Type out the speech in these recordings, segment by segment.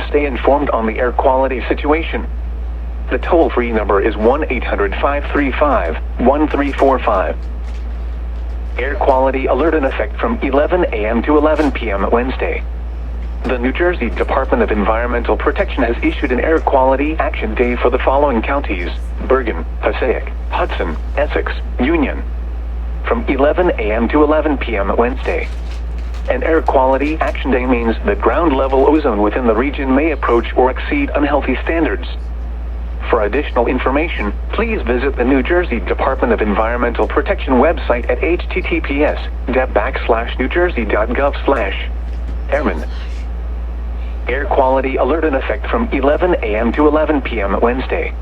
stay informed on the air quality situation. The toll-free number is 1-800-535-1345. Air quality alert in effect from 11 a.m. to 11 p.m. Wednesday. The New Jersey Department of Environmental Protection has issued an air quality action day for the following counties: Bergen, Passaic, Hudson, Essex, Union, from 11 a.m. to 11 p.m. Wednesday. An air quality action day means that ground level ozone within the region may approach or exceed unhealthy standards. For additional information, please visit the New Jersey Department of Environmental Protection website at https://newjersey.gov/airmen. Air quality alert in effect from 11 a.m. to 11 p.m. Wednesday.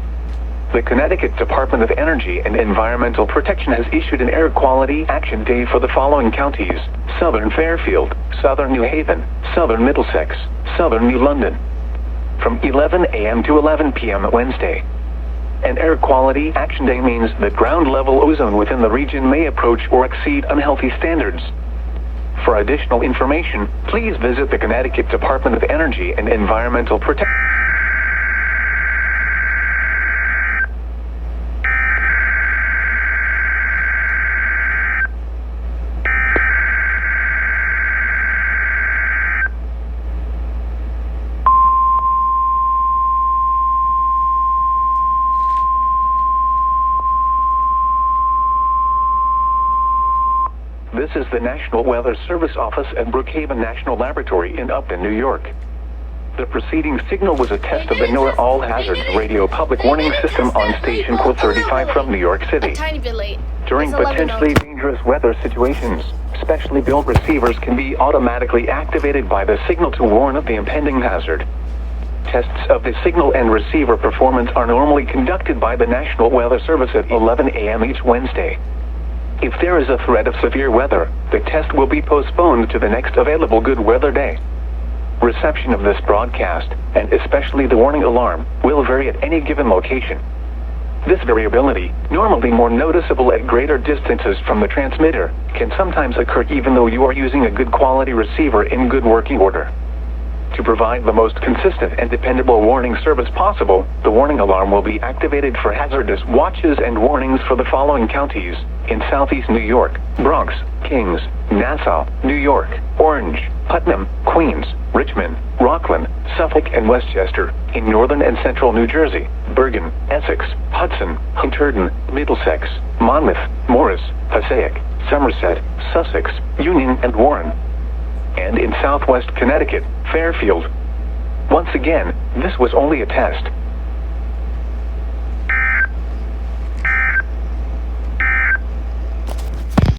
The Connecticut Department of Energy and Environmental Protection has issued an air quality action day for the following counties: Southern Fairfield, Southern New Haven, Southern Middlesex, Southern New London, from 11 a.m. to 11 p.m. Wednesday. An air quality action day means that ground level ozone within the region may approach or exceed unhealthy standards. For additional information, please visit the Connecticut Department of Energy and Environmental Protection. This is the National Weather Service office at Brookhaven National Laboratory in Upton, New York. The preceding signal was a test of the NOAA All Hazards Radio Public Warning System on station KWO35 from New York City. A tiny bit late. During potentially dangerous weather situations, specially built receivers can be automatically activated by the signal to warn of the impending hazard. Tests of the signal and receiver performance are normally conducted by the National Weather Service at 11 a.m. each Wednesday. If there is a threat of severe weather, the test will be postponed to the next available good weather day. Reception of this broadcast, and especially the warning alarm, will vary at any given location. This variability, normally more noticeable at greater distances from the transmitter, can sometimes occur even though you are using a good quality receiver in good working order. To provide the most consistent and dependable warning service possible, the warning alarm will be activated for hazardous watches and warnings for the following counties: in Southeast New York, Bronx, Kings, Nassau, New York, Orange, Putnam, Queens, Richmond, Rockland, Suffolk, and Westchester; in Northern and Central New Jersey, Bergen, Essex, Hudson, Hunterdon, Middlesex, Monmouth, Morris, Passaic, Somerset, Sussex, Union, and Warren; and in Southwest Connecticut, Fairfield. Once again, this was only a test.